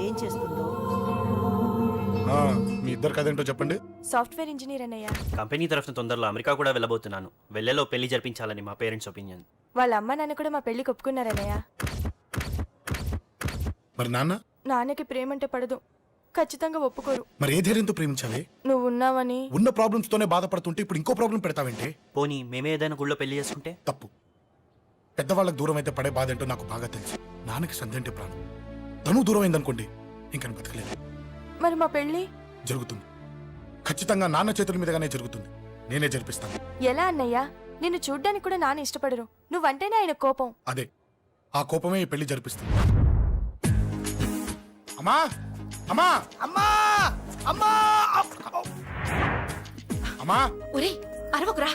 ఏం చేస్తుందో. మీ ఇద్దరు కదేంటో చెప్పండి. సాఫ్ట్వేర్ ఇంజనీర్ అన్నయ్య. కంపెనీ తరఫున తొందరలో అమెరికా కూడా వెళ్ళబోతున్నాను. వెళ్ళేలో పెళ్లి జరిపించాలని మా పేరెంట్స్ ఒపీనియన్. వాళ్ళ అమ్మ నాన్న కూడా మా పెళ్లికి ఒప్పుకున్నారన్నయ్య. మరి నాన్న? నాన్నకి ప్రేమంటే పడదు, ఖచ్చితంగా ఒప్పుకోరు. మరి ఏ ధైర్యంతో ప్రేమించావే? నువ్వు ఉన్నావని. ఉన్న ప్రాబ్లమ్స్ తోనే బాధపడుతుంటే ఇప్పుడు ఇంకో ప్రాబ్లం పెడతావేంటి? పోనీ మేమే ఏదైనా గుళ్ళో పెళ్లి చేసుకుంటే? తప్పు. పెద్దవాళ్ళకి దూరం అయితే పడే బాధ ఏంటో నాకు బాగా తెలుసు. నాన్నకి సంధ్య అంటే ప్రాణం. తను దూరం అయిందనుకోండి ఇంకా బతకలేదు. మరి మా పెళ్లి జరుగుతుంది. ఖచ్చితంగా నాన్న చేతుల మీదగానే జరుగుతుంది. నేనే జరిపిస్తాను. ఎలా అన్నయ్య? నిన్ను చూడ్డానికి కూడా నాన్న ఇష్టపడరు, నువ్వంటేనే ఆయన కోపం. అదే ఆ కోపమే ఈ పెళ్లి జరిపిస్తుంది. అమ్మా అమ్మా అమ్మా అమ్మా అమ్మా ఒరే అరవకురా.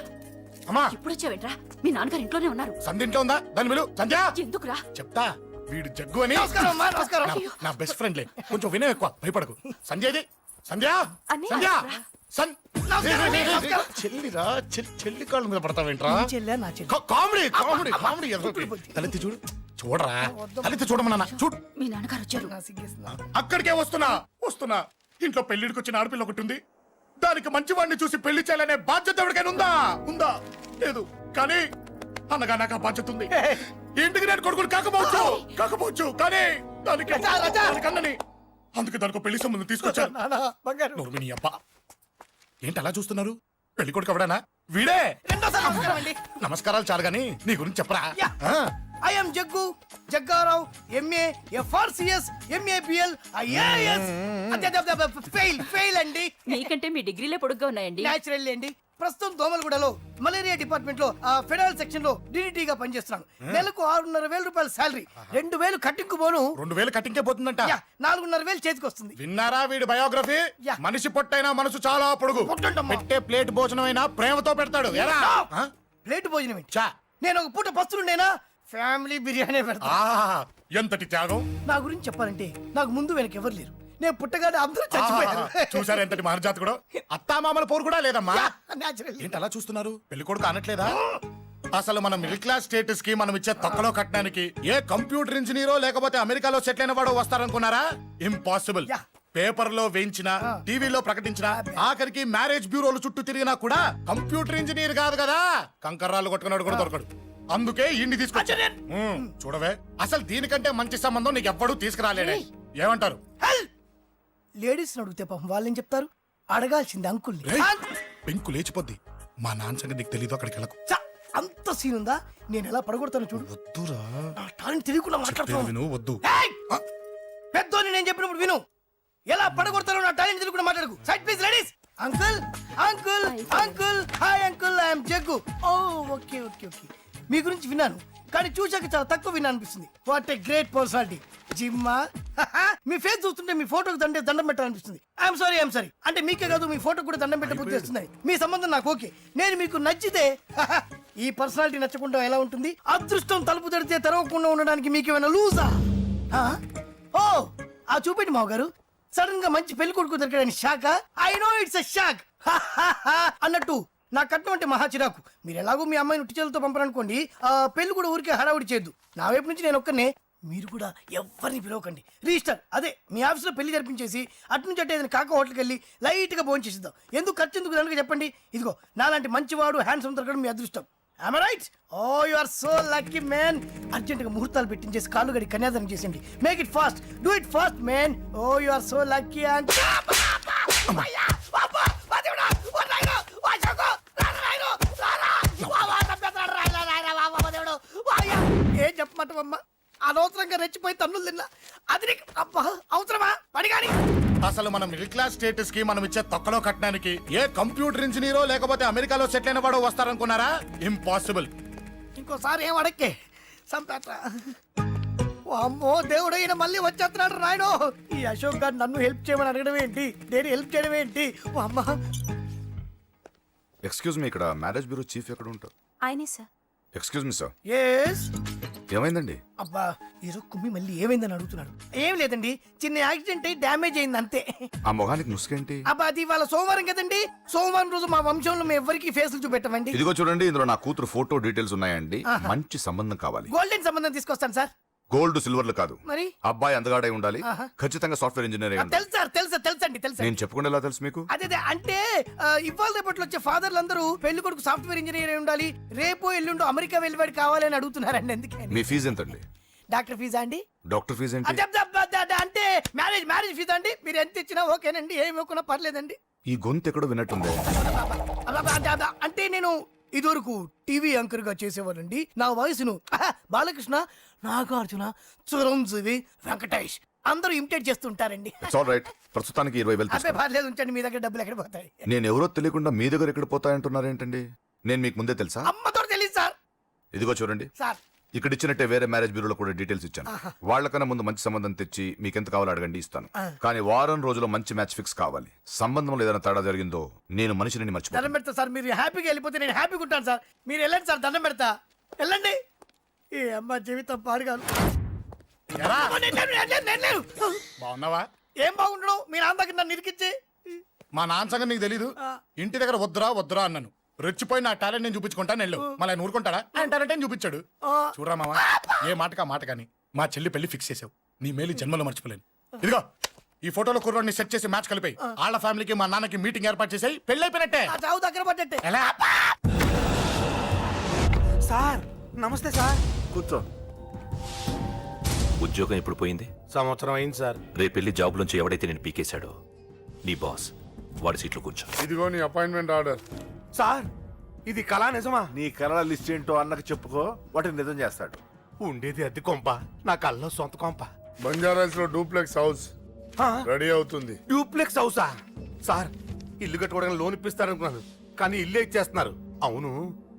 అమ్మా ఇప్పుడు వచ్చావేంట్రా? మీ నాన్నగారు ఇంట్లోనే ఉన్నారు. సంధ్య ఇంట్లో ఉందా? దాని విలు. సంధ్య ఎందుకురా? చెప్తా. వీడు జగ్గు అని నమస్కారం. నా బెస్ట్ ఫ్రెండ్లే. కొంచెం వినయం ఎక్కువ, భయపడకు. సంధ్యది. సంధ్య సంధ్య చెల్లిరా. చెల్లి కాళ్ళ మీద పడతావేంట్రా? Comedy comedy comedy. తలెత్తి చూడు. చూడరా, తలెత్తి చూడమన్నా. చూడు. మీ నాన్నగారు వచ్చారు. అక్కడికే వస్తున్నా వస్తున్నా. ఇంట్లో పెళ్లిడికి వచ్చిన ఆడపిల్ల ఒకటి ఉంది. దానికి మంచి వాడిని చూసి పెళ్లి చేయాలనే బాధ్యత ఎవరికైనా ఉందా? ఉందా? లేదు. కానీ అనగా నాకు ఆ బాధ్యత ఉంది. ఇంటికి నేను కొడుకుని కాకపోవచ్చు కానీ దానికి అన్నని. అందుకే దానికి పెళ్లి సంబంధం తీసుకొచ్చాను. నోర్మిని అబ్బా. ఏంటి అలా చూస్తున్నారు? పెళ్లి కొడుకు ఎవడానా? వీడే. నమస్కారాలు చాలు గాని నీ గురించి చెప్పరా. I'm Jaggu Jaggarao, MA FRCS, MABL, IAS. Fail అండి. మీకంటే మీ డిగ్రీలే పొడుగ్గా ఉన్నాయండి. న్యాచురల్ అండి. ప్రస్తుతం దోమలగూడలో మలేరియా డిపార్ట్మెంట్ లో ఫెడరల్ సెక్షన్ లో DDT గా పనిచేస్తున్నాను. నెలకు 6,500 రూపాయల శాలరీ, 2,000 కట్టింగ్ పోను. 2,000 కట్టింకే పోతుందంట. 4,500 చేతికి వస్తుంది. విన్నారా వీడి బయోగ్రఫీ? మనిషి పొట్టైనా మనసు చాలా పొడుగు. పెట్టే ప్లేట్ భోజనం అయినా ప్రేమతో పెడతాడు. ప్లేట్ భోజనం ఏంటి? నేను ఒక పూట పస్తులుండేనా? ఫ్యామిలీ బిర్యానీ పెడతా. ఎంతటి త్యాగం! నా గురించి చెప్పాలంటే నాకు ముందు వెనక ఎవరు లేరు. నేను పుట్టగానే అందరూ చచ్చిపోయారు. చూసారు ఎంతటి మహర్జాత్ కూడా. అత్తామామల పోరు కూడా లేదమ్మా. న్యాచురల్. ఏంటి అలా చూస్తున్నారు? పెళ్లి కొడుకు అనట్లేదా? అసలు మన మిడిల్ క్లాస్ స్టేటస్ కి మనం ఇచ్చే తక్కువలో కట్టడానికి ఏ కంప్యూటర్ ఇంజనీరో లేకపోతే అమెరికాలో సెటిల్ అయిన వాడు వస్తారనుకున్నారా? ఇంపాసిబుల్. పేపర్ లో వేయించిన, టీవీలో ప్రకటించిన, ఆఖరికి మ్యారేజ్ బ్యూరోలు చుట్టూ తిరిగినా కూడా కంప్యూటర్ ఇంజనీర్ కాదు కదా, కంకర్రాలు కొట్టుకున్నాడు కూడా దొరకడు. అందుకే ఇండి తీసుకొచ్చా. చూడవే, అసలు దీనికంటే మంచి సంబంధం నీకు ఎవ్వడూ తీసుకురాలేడే. ఏమంటారు? లేడీస్ అడిగితే పాపం వాళ్ళేం చెప్తారు? అడగాల్సింది అంకుల్ని. పెంకు లేచిపోద్ది. మా నాన్న సంగతి నీకు తెలీదు. అక్కడికి వెళ్ళకు. అంత సీన్ ఉందా? నేను ఎలా పడగొడతాను చూడు. వద్దురా. నా టాలెంట్ తెలియకుండా మాట్లాడుతున్నావు. వద్దు. పెద్దోని నేను చెప్పినప్పుడు విను. ఎలా పడగొడతారో నా టాలెంట్ తెలియకుండా మాట్లాడకు. Side please ladies. Uncle uncle uncle. Hi uncle, I'm Jaggu. Oh okay okay okay. మీ గురించి విన్నాను కానీ చూశాక చాలా తక్కువ విన్నా అనిపిస్తుంది. What a great personality. జిమ్మా, మీ ఫేస్ చూస్తుంటే మీ ఫోటోకి దండం పెట్టాలనిపిస్తుంది. ఐఎమ్ సారీ అంటే మీకే కాదు, మీ ఫోటో కూడా దండం పెట్టే బుద్ధి వస్తున్నాయి. మీ సంబంధం నాకు ఓకే. నేను మీకు నచ్చితే ఈ పర్సనాలిటీ నచ్చకుండా ఎలా ఉంటుంది? అదృష్టం తలుపు తెరితే తెరవకుండా ఉండడానికి మీకేమైనా లూజా? ఓ ఆ చూపెట్టి మావ గారు. సడన్ గా మంచి పెళ్లి కొడుకు దొరికాడని shock. I know it's a shock అన్నట్టు నా కట్నం అంటే మహా చిరాకు. మీరు ఎలాగో మీ అమ్మాయిని ఉట్టిచేలతో పంపరనుకోండి, పెళ్లి కూడా ఊరికే హడావుడి చేయొద్దు. నా వైపు నుంచి నేను ఒక్కనే. మీరు కూడా ఎవరిని పిలవకండి. రిజిస్టర్ అదే మీ ఆఫీస్లో పెళ్లి జరిపించేసి అటు నుంచి అంటే ఏదైనా కాక హోటల్కి వెళ్ళి లైట్ గా భోజనం చేసిద్దాం. ఎందుకు ఖర్చు ఎందుకు దానికి చెప్పండి. ఇదిగో నాలాంటి మంచివాడు హ్యాండ్సమ్ దొరకడం మీ అదృష్టం. Am I right? Oh, you are so lucky, man. Urgent గా ముహూర్తాలు పెట్టించేసి కాళ్ళు గడి కన్యాదానం చేసేయండి. Make it fast. Do it fast, man. Oh, you are so lucky. And ఏం చెప్పమంటావమ్మా? అనవసరంగా రెచ్చిపోయి తన్నులు తిన్నా. అది నీకు అబ్బా అవసరమా? పడిగాని అసలు మన మిడిల్ క్లాస్ స్టేటస్ కి మనం ఇచ్చే తక్కువలో కట్టడానికి ఏ కంప్యూటర్ ఇంజనీరో లేకపోతే అమెరికాలో సెటిల్ అయిన వాడు వస్తారనుకున్నారా? ఇంపాసిబుల్. ఇంకోసారి ఏం అడక్కే సంపేట. అమ్మో దేవుడు, ఈయన మళ్ళీ వచ్చేస్తున్నాడు రాయడు. ఈ అశోక్ గారు నన్ను హెల్ప్ చేయమని అడగడం ఏంటి? నేను హెల్ప్ చేయడం ఏంటి? అమ్మ. ఎక్స్క్యూజ్ మీ, ఇక్కడ మ్యారేజ్ బ్యూరో చీఫ్ ఎక్కడ ఉంటారు? ఆయనే sir. Excuse me sir. Yes. ఏమైందండి? అబ్బా ఈరోజు కుమ్మి మళ్ళీ ఏమైందని అడుగుతున్నాడు. ఏం లేదండి, చిన్న యాక్సిడెంట్ అయి డ్యామేజ్ అయింది అంతే. ఆ మొహానికి ముసుకేంటి? అబ్బా అది ఇవాళ సోమవారం కదండి. సోమవారం రోజు మా వంశంలో మేము ఎవరికి ఫేసులు చూపెట్టమండి. ఇదిగో చూడండి, ఇందులో నా కూతురు ఫోటో డీటెయిల్స్ ఉన్నాయండి. మంచి సంబంధం కావాలి. గోల్డెన్ సంబంధం తీసుకొస్తాను సార్. గోల్డ్ సిల్వర్లు కాదు. మరి అబ్బాయి అందగాడై ఉండాలి, ఆహా. ఖచ్చితంగా సాఫ్ట్వేర్ ఇంజనీర్ అయి ఉండాలి. తెలుసు సార్ తెలుసండి తెలుసండి. నేను చెప్పకుండా ఎలా తెలుసు మీకు? అదే అంటే ఇవాళ రేపట్లో వచ్చే ఫాదర్లు అందరూ పెళ్లి కొడుకు సాఫ్ట్వేర్ ఇంజనీర్ అయి ఉండాలి, రేపు ఎల్లుండి అమెరికా వెళ్ళివాడు కావాలని అడుగుతున్నారండి. అందుకని మీ ఫీజు ఎంతండి? డాక్టర్ ఫీజా అండి? డాక్టర్ ఫీజు ఏంటి? అంటే మ్యారేజ్ ఫీజా అండి? మీరు ఎంత ఇచ్చినా ఓకేనండి, ఏమి ఇవ్వకున్నా పర్లేదండి. ఈ గొంతు ఎక్కడో విన్నట్టుంది. అంటే నేను ఇదివరకు టీవీ యాంకర్ గా చేసేవాడండి. నా వయసును బాలకృష్ణ, నాగార్జున, చిరంజీవి, వెంకటేష్ అందరూ ఇమిటేట్ చేస్తుంటారండి. It's all right. ప్రస్తుతానికి 20,000 అబ్బే తీసుకో. పర్లేదు ఉంచండి, మీ దగ్గర డబ్బులు ఎక్కడ పోతాయి? నేను ఎవరో తెలియకుండా మీ దగ్గర ఎక్కడ పోతాయంటున్నారేంటండి? నేను మీకు ముందే తెలుసా? అమ్మతో తెలియదు సార్. ఇదిగో చూడండి, సార్ ఇక్కడ ఇచ్చినట్టే వేరే మ్యారేజ్ బ్యూరోలో కూడా డీటెయిల్స్ ఇచ్చాను. వాళ్ళకన్నా ముందు మంచి సంబంధం తెచ్చి మీకు ఎంత కావాలో అడగండి, ఇస్తాను. కానీ వారం రోజుల్లో మంచి మ్యాచ్ ఫిక్స్ కావాలి. సంబంధంలో ఏదైనా తేడా జరిగిందో నేను మనిషిని మర్చిపోతాను. దండం పెడతా సార్, మీరు హ్యాపీగా వెళ్ళిపోతే నేను హ్యాపీగా ఉంటాను సార్. మీరు వెళ్ళండి సార్, దండం పెడతా, వెళ్ళండి. ఈ అమ్మ జీవితం పాడుగాను. ఎరా నేను లేను. బాగున్నావా? ఏం బాగుండడం, మీ నాన్న దగ్గర నన్ను ఇరికిచ్చి. మా నాన్న సంగతి నీకు తెలీదు. ఇంటి దగ్గర వద్దురా అన్నాను. రెచ్చిపోయి నా టాలెంట్ నేను చూపించుకుంటాను వెళ్ళు. మళ్ళీ ఆయన ఊరుకుంటాడా? ఆయన టాలెంట్ అని చూపించాడు. చూడరా మావా, ఏ మాటకా మాట కానీ మా చెల్లి పెళ్లి ఫిక్స్ చేసావు. నీ మేలు జన్మలో మర్చిపోలేను. ఇదిగో ఈ ఫోటోలో కుర్రాడిని సెట్ చేసి మ్యాచ్ కలిపాయి. వాళ్ళ ఫ్యామిలీకి మా నాన్నకి మీటింగ్ ఏర్పాటు చేసాయి. పెళ్లి అయిపోయినట్టే. ఆ చావు దగ్గర పడ్డట్టే. ఎలా? సార్ నమస్తే సార్. కూర్చో. ఉద్యోగం ఎప్పుడు పోయింది? సంవత్సరం అయింది సార్. రేపెళ్ళి జాబ్ నుంచి ఎవడైతే నేను పీకేశాడో నీ బాస్ వాడి సీట్లో కూర్చో. ఇదిగో నీ అపాయింట్మెంట్ ఆర్డర్. సార్ ఇది కళా నిజమా? నీ కలల లిస్ట్ ఏంటో అన్నకు చెప్పుకో, వాటిని నిజం చేస్తాడు. ఉండేది అద్దె కొంప, నా కళ్ళలో సొంత కొంప. బంజారాస్ లో డూప్లెక్స్ హౌస్ రెడీ అవుతుంది. డూప్లెక్స్ హౌసా? సార్ ఇల్లు కట్టుకోవడానికి లోన్ ఇప్పిస్తారనుకున్నాను, కానీ ఇల్లే ఇచ్చేస్తున్నారు. అవును,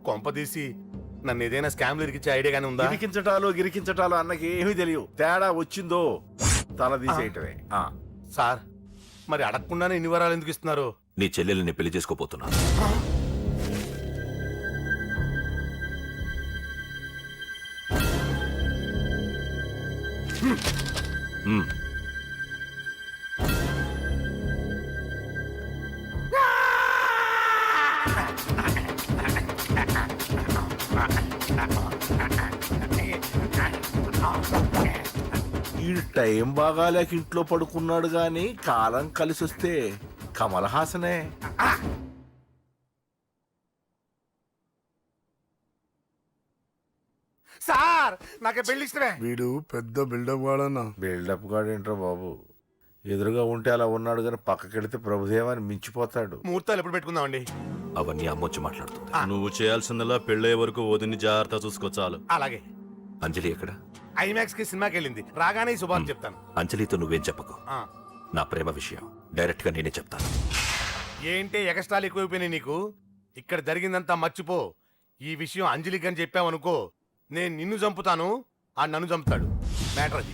కొంప తీసి నన్ను ఏదైనా స్కామ్ ఇరికిచ్చే ఐడియా గానీ ఉందా? గిరికించటాలు అన్నకి ఏమీ తెలియవు. తేడా వచ్చిందో తల తీసేయటమే. సార్ మరి అడగకుండానే ఇన్ని వరాలు ఎందుకు ఇస్తున్నారు? నీ చెల్లెల్ని పెళ్లి చేసుకోపోతున్నా. ఈ టైం బాగాలేక ఇంట్లో పడుకున్నాడు గాని కాలం కలిసి వస్తే కమల్ హాసనే. సార్ నాకే పెళ్లి ఇష్టమే. వీడు పెద్ద బిల్డప్ వాడన్నా. బిల్డప్ గాడేంట్రా బాబు, ఎదురుగా ఉంటే అలా ఉన్నాడు గాని పక్కకెడితే ప్రభుదేవాన్ని మించిపోతాడు. ముహూర్తాలు ఎప్పుడు పెట్టుకుందామండి? అవన్నీ అమ్మొచ్చి మాట్లాడుతుంది. నువ్వు చేయాల్సిందల్లా పెళ్ళయ్యే వరకు వదిని జాగ్రత్త చూసుకో చాలు. అలాగే. అంజలి ఎక్కడ? ఐమాక్స్ కి సినిమాకి వెళ్ళింది, రాగానే ఈ శుభాన్ని చెప్తాను. అంజలితో నువ్వేం చెప్పకు. ఆ. నా ప్రేమ విషయం డైరెక్ట్ గా నేనే చెప్తాను. ఏంటి ఎగస్ట్రాలు ఎక్కువైపోయినాయి నీకు? ఇక్కడ జరిగిందంతా మర్చిపో. ఈ విషయం అంజలికి అని చెప్పావనుకో, నేను నిన్ను చంపుతాను, ఆ నన్ను చంపుతాడు. మ్యాటర్ అది.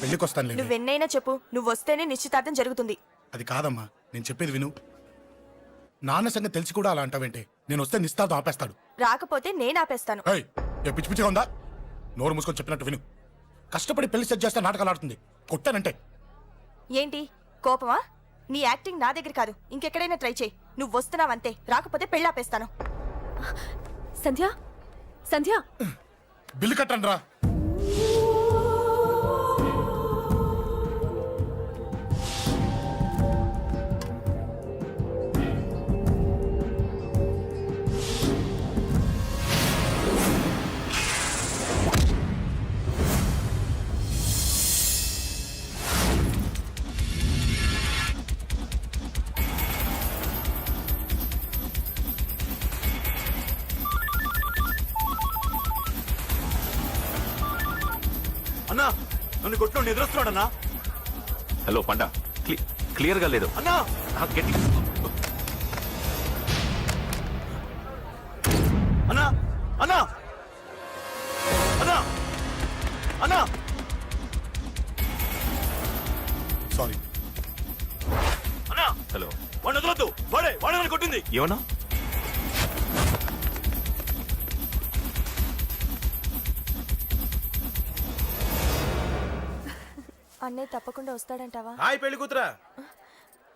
పెళ్లికి వస్తాను. నువ్వెన్నైనా చెప్పు, నువ్వు వస్తేనే నిశ్చితార్థం జరుగుతుంది. అది కాదమ్మా, నేను చెప్పేది విను. నాన్న సంగతి తెలిసి కూడా అలా అంటావేంటే? నేను వస్తే నిస్తాతో ఆపేస్తాడు. రాకపోతే నేను ఆపేస్తాను. ఏయ్, ఏ పిచ్చి పిచ్చిగా ఉందా? నోరు మూసుకొని చెప్పినట్టు విను. కష్టపడి పెళ్లి సెట్ చేస్తే నాటకాలు ఆడుతుంది. కొట్టానంటే ఏంటి కోపమా? నీ యాక్టింగ్ నా దగ్గర కాదు, ఇంకెక్కడైనా ట్రై చేయి. నువ్వు వస్తున్నావంతే, రాకపోతే పెళ్ళాపేస్తాను. సంధ్య సంధ్య బిల్లు కట్టండి రా. అన్నా నన్ను కొట్టు ఎదురొస్తున్నాడన్నా. హలో పండా, క్లియర్ గా లేదు అన్నా. గట్టి. అన్నా అన్నా అన్నా అన్నా. సారీ. అన్నా హలో, వాడిని వదలొద్దు, వాడే నన్ను కొట్టింది. ఏమన్నా? అన్నయ్య తప్పకుండా వస్తాడంటావా? హాయ్ పెళ్లి కూతురా.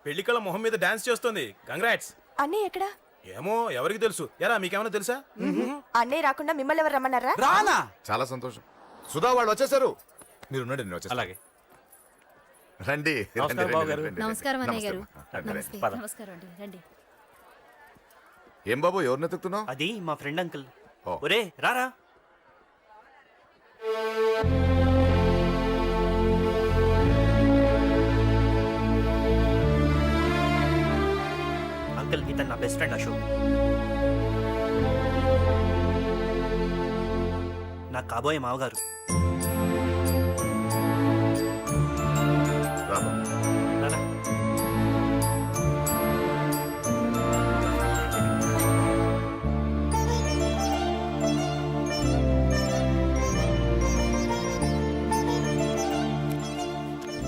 పెళ్లి కళ్ళ మొహం మీద డాన్స్ చేస్తుంది. కంగ్రాట్స్. అన్నయ్య ఎక్కడా? ఏమో ఎవరికి తెలుసు ఎరా మీకేమైనా తెలుసా అన్నయ్య రాకుండా మిమ్మల్ని ఎవరు రమ్మన్నారా రానా చాలా సంతోషం. సుధా వాళ్ళు వచ్చేసారు. మీరు ఉండండి, నేను వచ్చేస్తాను. అలాగే రండి నమస్కారం, రండి, బాబు రండి, గారు. రండి, నమస్కారం రండి. అన్నయ్య గారు. నమస్తే, రండి, రండి. నమస్తే నమస్కారం అండి రండి. ఏం బాబు ఎవరిని ఎత్తుకుతున్నావు? అది మా ఫ్రెండ్ అంకుల్. ఓ. ఒరే రారా. అంకుల్ ఇతను నా బెస్ట్ ఫ్రెండ్ అశోక్. నా కాబోయే మావగారు. రా బాబు. రారా.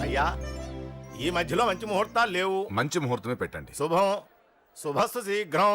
అయ్యా ఈ మధ్యలో మంచి ముహూర్తాలు లేవు. మంచి ముహూర్తమే పెట్టండి. శుభం శుభస్సు శీఘ్రం